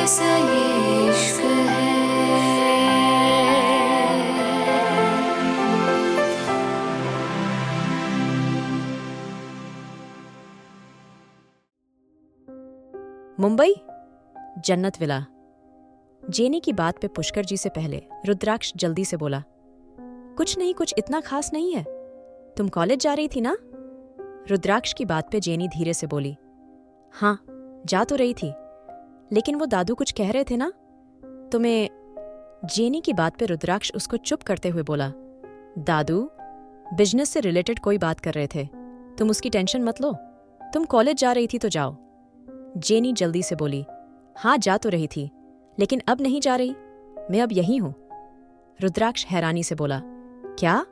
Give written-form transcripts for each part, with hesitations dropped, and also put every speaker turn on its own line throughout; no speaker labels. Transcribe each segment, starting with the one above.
कैसा ये इश्क है।
मुंबई जन्नत विला। जेनी की बात पे पुष्कर जी से पहले रुद्राक्ष जल्दी से बोला, कुछ नहीं, कुछ इतना खास नहीं है। तुम कॉलेज जा रही थी ना? रुद्राक्ष की बात पे जेनी धीरे से बोली, हाँ जा तो रही थी, लेकिन वो दादू कुछ कह रहे थे ना तुम्हें। जेनी की बात पे रुद्राक्ष उसको चुप करते हुए बोला, दादू बिजनेस से रिलेटेड कोई बात कर रहे थे, तुम उसकी टेंशन मत लो। तुम कॉलेज जा रही थी तो जाओ। जेनी जल्दी से बोली, हाँ जा तो रही थी, लेकिन अब नहीं जा रही, मैं अब यहीं हूं। रुद्राक्ष हैरानी से बोला, क्या?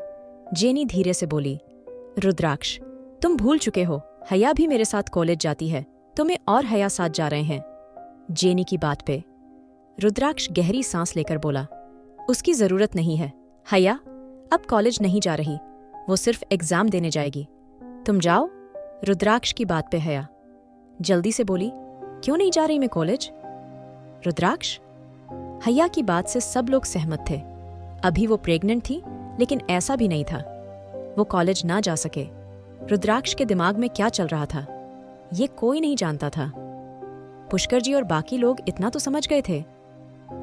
जेनी धीरे से बोली, रुद्राक्ष तुम भूल चुके हो, हया भी मेरे साथ कॉलेज जाती है, तुम्हें और हया साथ जा रहे हैं। जेनी की बात पे रुद्राक्ष गहरी सांस लेकर बोला, उसकी जरूरत नहीं है, हया अब कॉलेज नहीं जा रही, वो सिर्फ एग्जाम देने जाएगी, तुम जाओ। रुद्राक्ष की बात पे हया जल्दी से बोली, क्यों नहीं जा रही मैं कॉलेज? रुद्राक्ष। हया की बात से सब लोग सहमत थे। अभी वो प्रेग्नेंट थी, लेकिन ऐसा भी नहीं था वो कॉलेज ना जा सके। रुद्राक्ष के दिमाग में क्या चल रहा था ये कोई नहीं जानता था। पुष्कर जी और बाकी लोग इतना तो समझ गए थे।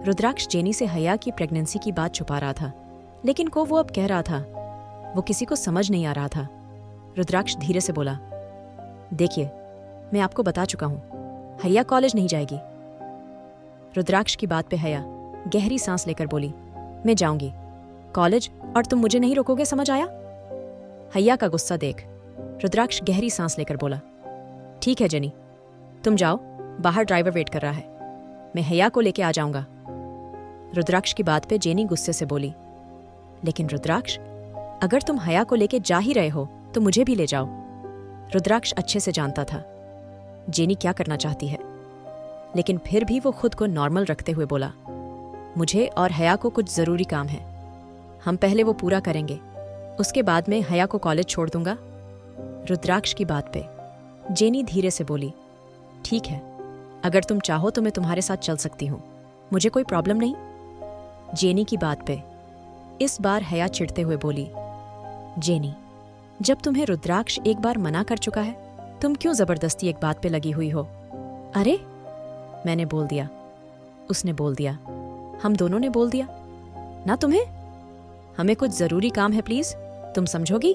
रुद्राक्ष जेनी से हया की प्रेगनेंसी की बात छुपा रहा था, लेकिन को वो अब कह रहा था, वो किसी को समझ नहीं आ रहा था। रुद्राक्ष धीरे से बोला, देखिए मैं आपको बता चुका हूं, हया कॉलेज नहीं जाएगी। रुद्राक्ष की बात पे हया गहरी सांस लेकर बोली, मैं जाऊंगी कॉलेज और तुम मुझे नहीं रोकोगे, समझ आया? हया का गुस्सा देख रुद्राक्ष गहरी सांस लेकर बोला, ठीक है जेनी तुम जाओ, बाहर ड्राइवर वेट कर रहा है, मैं हया को लेके आ जाऊंगा। रुद्राक्ष की बात पे जेनी गुस्से से बोली, लेकिन रुद्राक्ष अगर तुम हया को लेके जा ही रहे हो तो मुझे भी ले जाओ। रुद्राक्ष अच्छे से जानता था जेनी क्या करना चाहती है, लेकिन फिर भी वो खुद को नॉर्मल रखते हुए बोला, मुझे और हया को कुछ जरूरी काम है, हम पहले वो पूरा करेंगे, उसके बाद में हया को कॉलेज छोड़ दूंगा। रुद्राक्ष की बात पे जेनी धीरे से बोली, ठीक है अगर तुम चाहो तो मैं तुम्हारे साथ चल सकती हूँ, मुझे कोई प्रॉब्लम नहीं। जेनी की बात पे इस बार हया चिढ़ते हुए बोली, जेनी जब तुम्हें रुद्राक्ष एक बार मना कर चुका है, तुम क्यों जबरदस्ती एक बात पे लगी हुई हो? अरे मैंने बोल दिया, उसने बोल दिया, हम दोनों ने बोल दिया ना तुम्हें, हमें कुछ जरूरी काम है, प्लीज तुम समझोगी?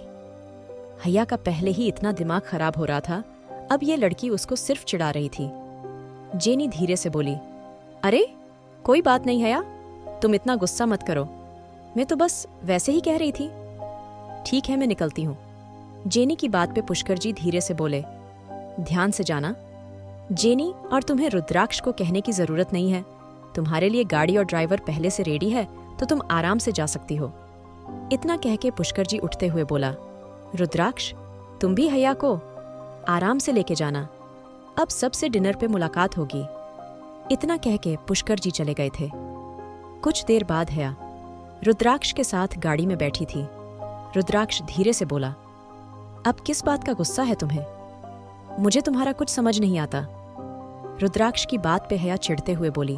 हया का पहले ही इतना दिमाग खराब हो रहा था, अब ये लड़की उसको सिर्फ चिढ़ा रही थी। जेनी धीरे से बोली, अरे कोई बात नहीं हया, तुम इतना गुस्सा मत करो, मैं तो बस वैसे ही कह रही थी। ठीक है मैं निकलती हूँ। जेनी की बात पे पुष्कर जी धीरे से बोले, ध्यान से जाना जेनी, और तुम्हें रुद्राक्ष को कहने की जरूरत नहीं है, तुम्हारे लिए गाड़ी और ड्राइवर पहले से रेडी है, तो तुम आराम से जा सकती हो। इतना कह के पुष्कर जी उठते हुए बोला, रुद्राक्ष तुम भी हया को आराम से लेके जाना, अब सबसे डिनर पे मुलाकात होगी। इतना कह के पुष्कर जी चले गए थे। कुछ देर बाद हया रुद्राक्ष के साथ गाड़ी में बैठी थी। रुद्राक्ष धीरे से बोला, अब किस बात का गुस्सा है तुम्हें? मुझे तुम्हारा कुछ समझ नहीं आता। रुद्राक्ष की बात पे हया चिढ़ते हुए बोली,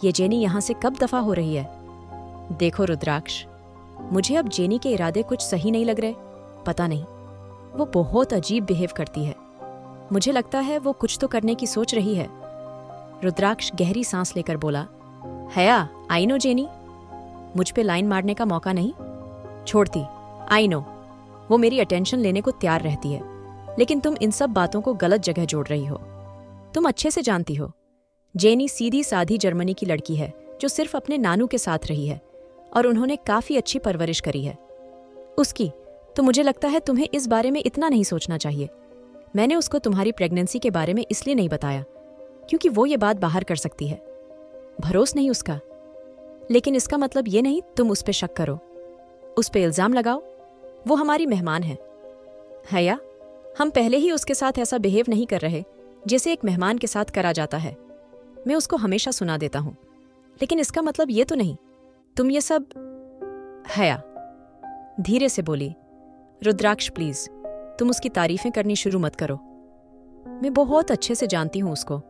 ये जेनी यहां से कब दफा हो रही है? देखो रुद्राक्ष, मुझे अब जेनी के इरादे कुछ सही नहीं लग रहे, पता नहीं वो बहुत अजीब बिहेव करती है, मुझे लगता है वो कुछ तो करने की सोच रही है। रुद्राक्ष गहरी सांस लेकर बोला, हया आई नो जेनी, मुझ पे लाइन मारने का मौका नहीं छोड़ती, आई नो वो मेरी अटेंशन लेने को तैयार रहती है, लेकिन तुम इन सब बातों को गलत जगह जोड़ रही हो। तुम अच्छे से जानती हो जेनी सीधी साधी जर्मनी की लड़की है जो सिर्फ अपने नानू के साथ रही है और उन्होंने काफी अच्छी परवरिश करी है उसकी, तो मुझे लगता है तुम्हें इस बारे में इतना नहीं सोचना चाहिए। मैंने उसको तुम्हारी प्रेगनेंसी के बारे में इसलिए नहीं बताया क्योंकि वो ये बात बाहर कर सकती है, भरोस नहीं उसका, लेकिन इसका मतलब ये नहीं तुम उस पे शक करो, उस पे इल्जाम लगाओ, वो हमारी मेहमान है। हया हम पहले ही उसके साथ ऐसा बिहेव नहीं कर रहे जैसे एक मेहमान के साथ करा जाता है, मैं उसको हमेशा सुना देता हूं, लेकिन इसका मतलब ये तो नहीं तुम ये सब। हया धीरे से बोली, रुद्राक्ष प्लीज तुम उसकी तारीफें करनी शुरू मत करो, मैं बहुत अच्छे से जानती हूं उसको,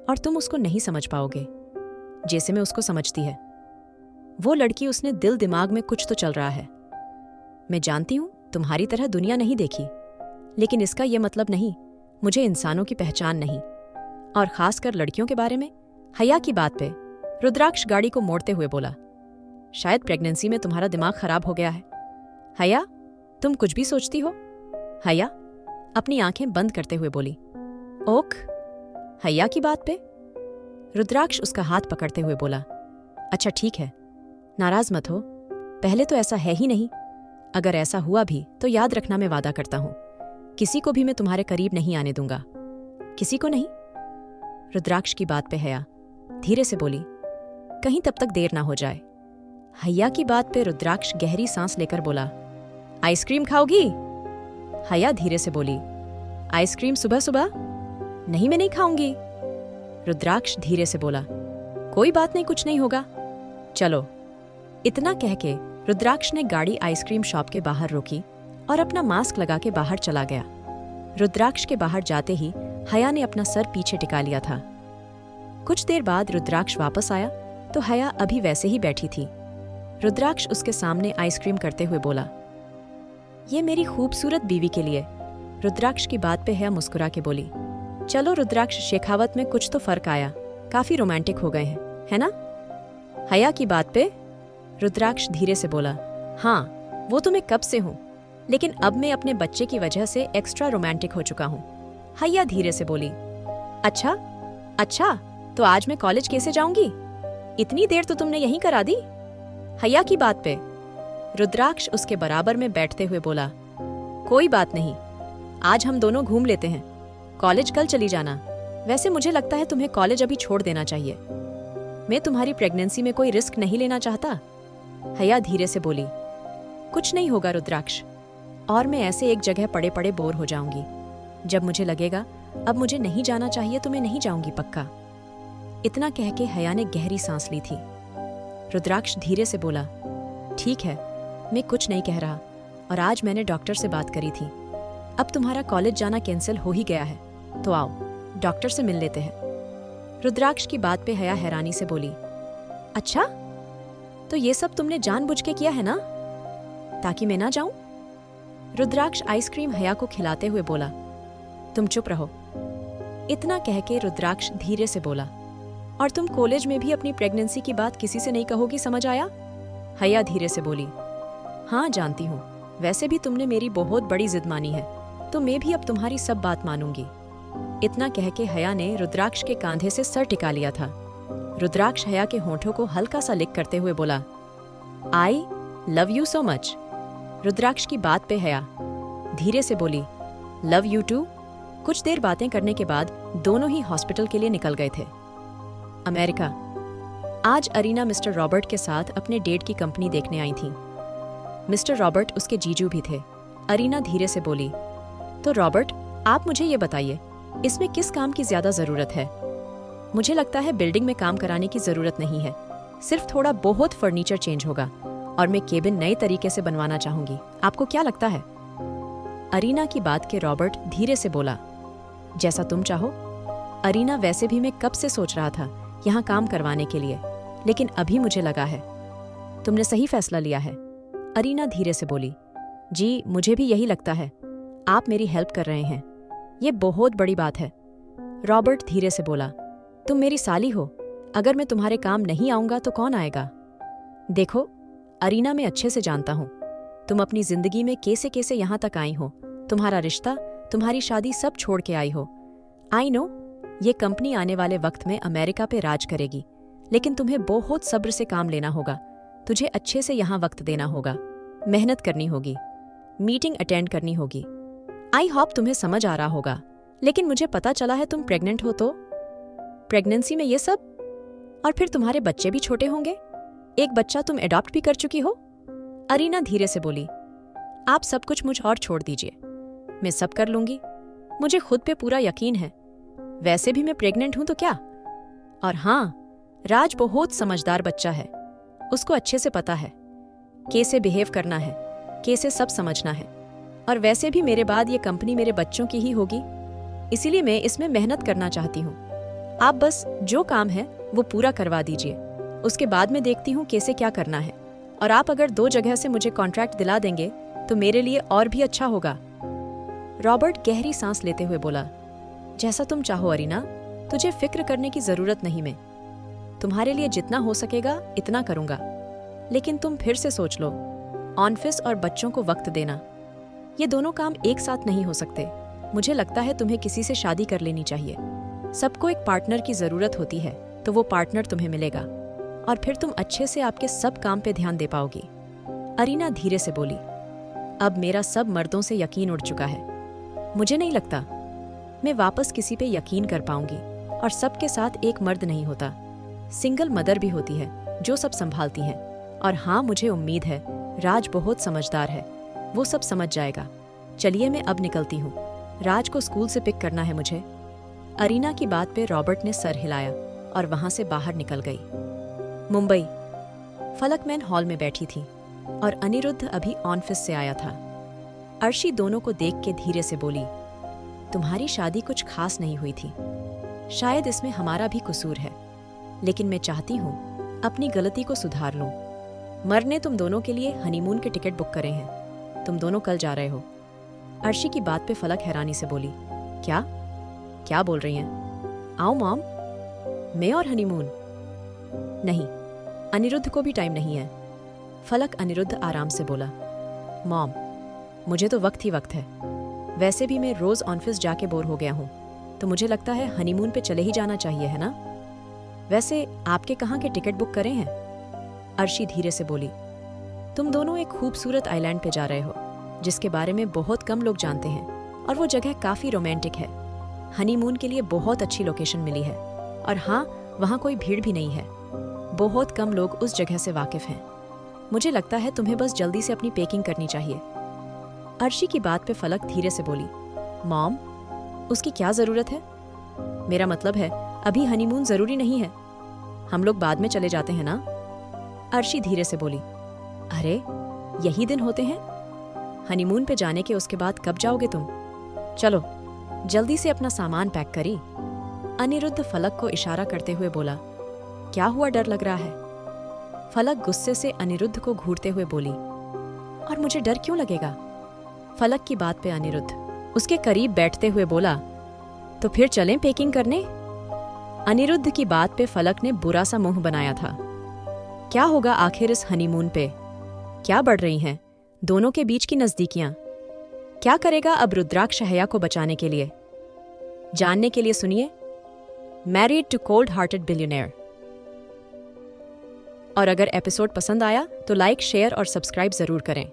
और तुम उसको नहीं समझ पाओगे जैसे मैं उसको समझती है। वो लड़की, उसने दिल दिमाग में कुछ तो चल रहा है। मैं जानती हूं तुम्हारी तरह दुनिया नहीं देखी, लेकिन इसका यह मतलब नहीं मुझे इंसानों की पहचान नहीं, और खासकर लड़कियों के बारे में। हया की बात पे रुद्राक्ष गाड़ी को मोड़ते हुए बोला, शायद प्रेगनेंसी में तुम्हारा दिमाग खराब हो गया है। हया, तुम कुछ भी सोचती हो? हया अपनी आंखें बंद करते हुए बोली। ओक, हया की बात पे रुद्राक्ष उसका हाथ पकड़ते हुए बोला, अच्छा ठीक है, नाराज मत हो, पहले तो ऐसा है ही नहीं। अगर ऐसा हुआ भी तो याद रखना, मैं वादा करता हूं किसी को भी मैं तुम्हारे करीब नहीं आने दूंगा। किसी को नहीं? रुद्राक्ष की बात पे हया धीरे से बोली, कहीं तब तक देर ना हो जाए। हया की बात पे रुद्राक्ष गहरी सांस लेकर बोला, आइसक्रीम खाओगी? हया धीरे से बोली, आइसक्रीम सुबह सुबह? नहीं, मैं नहीं खाऊंगी। रुद्राक्ष धीरे से बोला, कोई बात नहीं, कुछ नहीं होगा, चलो। इतना कह के रुद्राक्ष ने गाड़ी आइसक्रीम शॉप के बाहर रोकी और अपना मास्क लगा के बाहर चला गया। रुद्राक्ष के बाहर जाते ही हया ने अपना सर पीछे टिका लिया था। कुछ देर बाद रुद्राक्ष वापस आया तो हया अभी वैसे ही बैठी थी। रुद्राक्ष उसके सामने आइसक्रीम करते हुए बोला, ये मेरी खूबसूरत बीवी के लिए। रुद्राक्ष की बात पे हया मुस्कुरा के बोली, चलो रुद्राक्ष, शेखावत में कुछ तो फर्क आया, काफी रोमांटिक हो गए हैं, है ना? हया की बात पे रुद्राक्ष धीरे से बोला, हाँ वो तो मैं कब से हूँ, लेकिन अब मैं अपने बच्चे की वजह से एक्स्ट्रा रोमांटिक हो चुका हूँ। हया धीरे से बोली, अच्छा, तो आज मैं कॉलेज कैसे जाऊंगी? इतनी देर तो तुमने यहीं करा दी। हया की बात पे रुद्राक्ष उसके बराबर में बैठते हुए बोला, कोई बात नहीं, आज हम दोनों घूम लेते हैं, कॉलेज कल चली जाना। वैसे मुझे लगता है तुम्हें कॉलेज अभी छोड़ देना चाहिए, मैं तुम्हारी प्रेगनेंसी में कोई रिस्क नहीं लेना चाहता। हया धीरे से बोली, कुछ नहीं होगा रुद्राक्ष, और मैं ऐसे एक जगह पड़े पड़े बोर हो जाऊंगी। जब मुझे लगेगा अब मुझे नहीं जाना चाहिए तो मैं नहीं जाऊंगी, पक्का। इतना कह के हया ने गहरी सांस ली थी। रुद्राक्ष धीरे से बोला, ठीक है, मैं कुछ नहीं कह रहा, और आज मैंने डॉक्टर से बात करी थी, अब तुम्हारा कॉलेज जाना कैंसिल हो ही गया है, तो आओ डॉक्टर से मिल लेते हैं। रुद्राक्ष की बात पे हया हैरानी से बोली, अच्छा, तो ये सब तुमने जानबूझ के किया है ना, ताकि मैं ना जाऊं? रुद्राक्ष आइसक्रीम हया को खिलाते हुए बोला, तुम चुप रहो। इतना कह के रुद्राक्ष धीरे से बोला, और तुम कॉलेज में भी अपनी प्रेगनेंसी की बात किसी से नहीं कहोगी, समझ आया? हया धीरे से बोली, हाँ जानती हूँ, वैसे भी तुमने मेरी बहुत बड़ी जिद मानी है, तो मैं भी अब तुम्हारी सब बात मानूंगी। इतना कह के हया ने रुद्राक्ष के कांधे से सर टिका लिया था। रुद्राक्ष हया के होठों को हल्का सा लिक करते हुए बोला, I love you so much. Rudraksha की बात पे हया धीरे से बोली, लव यू टू। कुछ देर बातें करने के बाद दोनों ही हॉस्पिटल के लिए निकल गए थे। अमेरिका। आज अरीना मिस्टर रॉबर्ट के साथ अपने डेट की कंपनी देखने आई थी। मिस्टर रॉबर्ट उसके जीजू भी थे। अरीना धीरे से बोली, तो रॉबर्ट, आप मुझे ये बताइए, इसमें किस काम की ज्यादा जरूरत है? मुझे लगता है बिल्डिंग में काम कराने की जरूरत नहीं है, सिर्फ थोड़ा बहुत फर्नीचर चेंज होगा, और मैं केबिन नए तरीके से बनवाना चाहूंगी। आपको क्या लगता है? अरीना की बात के रॉबर्ट धीरे से बोला, जैसा तुम चाहो। अरीना, वैसे भी मैं कब से सोच रहा था यहाँ काम करवाने के लिए, लेकिन अभी मुझे लगा है तुमने सही फैसला लिया है। अरीना धीरे से बोली, जी मुझे भी यही लगता है, आप मेरी हेल्प कर रहे हैं, ये बहुत बड़ी बात है। रॉबर्ट धीरे से बोला, तुम मेरी साली हो, अगर मैं तुम्हारे काम नहीं आऊंगा तो कौन आएगा? देखो अरीना, मैं अच्छे से जानता हूं तुम अपनी जिंदगी में कैसे कैसे यहां तक आई हो, तुम्हारा रिश्ता, तुम्हारी शादी सब छोड़ के आई हो। आई नो, ये कंपनी आने वाले वक्त में अमेरिका पे राज करेगी, लेकिन तुम्हें बहुत सब्र से काम लेना होगा, तुझे अच्छे से यहाँ वक्त देना होगा, मेहनत करनी होगी, मीटिंग अटेंड करनी होगी। आई होप तुम्हें समझ आ रहा होगा, लेकिन मुझे पता चला है तुम प्रेग्नेंट हो, तो प्रेगनेंसी में ये सब, और फिर तुम्हारे बच्चे भी छोटे होंगे, एक बच्चा तुम एडॉप्ट भी कर चुकी हो। अरीना धीरे से बोली, आप सब कुछ मुझ और छोड़ दीजिए, मैं सब कर लूंगी, मुझे खुद पे पूरा यकीन है। वैसे भी मैं प्रेग्नेंट हूं तो क्या। और हाँ, राज बहुत समझदार बच्चा है, उसको अच्छे से पता है कैसे बिहेव करना है, कैसे सब समझना है, और वैसे भी मेरे बाद ये कंपनी मेरे बच्चों की ही होगी, इसीलिए मैं इसमें मेहनत करना चाहती हूँ। आप बस जो काम है वो पूरा करवा दीजिए, उसके बाद मैं देखती हूँ कैसे क्या करना है। और आप अगर 2 जगह से मुझे कॉन्ट्रैक्ट दिला देंगे तो मेरे लिए और भी अच्छा होगा। रॉबर्ट गहरी सांस लेते हुए बोला, जैसा तुम चाहो अरीना, तुझे फिक्र करने की जरूरत नहीं। मैं तुम्हारे लिए जितना हो सकेगा इतना करूंगा, लेकिन तुम फिर से सोच लो, ऑफिस और बच्चों को वक्त देना, ये दोनों काम एक साथ नहीं हो सकते। मुझे लगता है तुम्हें किसी से शादी कर लेनी चाहिए। सबको एक पार्टनर की जरूरत होती है, तो वो पार्टनर तुम्हें मिलेगा और फिर तुम अच्छे से आपके सब काम पे ध्यान दे पाओगी। अरीना धीरे से बोली, अब मेरा सब मर्दों से यकीन उड़ चुका है। मुझे नहीं लगता मैं वापस किसी पे यकीन कर पाऊंगी। और सबके साथ एक मर्द नहीं होता, सिंगल मदर भी होती है जो सब संभालती हैं। और हाँ, मुझे उम्मीद है राज बहुत समझदार है, वो सब समझ जाएगा। चलिए मैं अब निकलती हूँ, राज को स्कूल से पिक करना है मुझे। अरीना की बात पे रॉबर्ट ने सर हिलाया और वहां से बाहर निकल गई। मुंबई, फलकमैन हॉल में बैठी थी और अनिरुद्ध अभी ऑफिस से आया था। अर्शी दोनों को देख के धीरे से बोली, तुम्हारी शादी कुछ खास नहीं हुई थी, शायद इसमें हमारा भी कसूर है, लेकिन मैं चाहती हूँ अपनी गलती को सुधार लूं। मर ने तुम दोनों के लिए हनीमून के टिकट बुक करे हैं, तुम दोनों कल जा रहे हो। अर्शी की बात पे फलक हैरानी से बोली, क्या क्या बोल रही हैं? आओ मॉम, मैं और हनीमून? नहीं, अनिरुद्ध को भी टाइम नहीं है। फलक अनिरुद्ध आराम से बोला, मॉम मुझे तो वक्त ही वक्त है, वैसे भी मैं रोज ऑफिस जाके बोर हो गया हूँ, तो मुझे लगता है हनीमून पे चले ही जाना चाहिए, है ना? वैसे आपके कहाँ के टिकट बुक करे हैं? अर्शी धीरे से बोली, तुम दोनों एक खूबसूरत आइलैंड पे जा रहे हो जिसके बारे में बहुत कम लोग जानते हैं, और वो जगह काफी रोमांटिक है। हनीमून के लिए बहुत अच्छी लोकेशन मिली है, और हाँ, वहाँ कोई भीड़ भी नहीं है। बहुत कम लोग उस जगह से वाकिफ हैं। मुझे लगता है तुम्हें बस जल्दी से अपनी पैकिंग करनी चाहिए। अर्शी की बात पे फलक धीरे से बोली, मॉम उसकी क्या जरूरत है? मेरा मतलब है अभी हनीमून जरूरी नहीं है, हम लोग बाद में चले जाते हैं ना? अर्शी धीरे से बोली, अरे यही दिन होते हैं, हनीमून पे जाने के उसके बाद कब जाओगे तुम? चलो जल्दी से अपना सामान पैक करी। अनिरुद्ध फलक को इशारा करते हुए बोला, क्या हुआ, डर लग रहा है? फलक गुस्से से अनिरुद्ध को घूरते हुए बोली, और मुझे डर क्यों लगेगा? फलक की बात पे अनिरुद्ध उसके करीब बैठते हुए बोला, तो फिर चलें पैकिंग करने? अनिरुद्ध की बात पे फलक ने बुरा सा मुंह बनाया था। क्या होगा आखिर इस हनीमून पे? क्या बढ़ रही हैं दोनों के बीच की नजदीकियां? क्या करेगा अब रुद्राक्ष शहया को बचाने के लिए? जानने के लिए सुनिए married to cold hearted billionaire. और अगर एपिसोड पसंद आया तो लाइक, शेयर और सब्सक्राइब जरूर करें।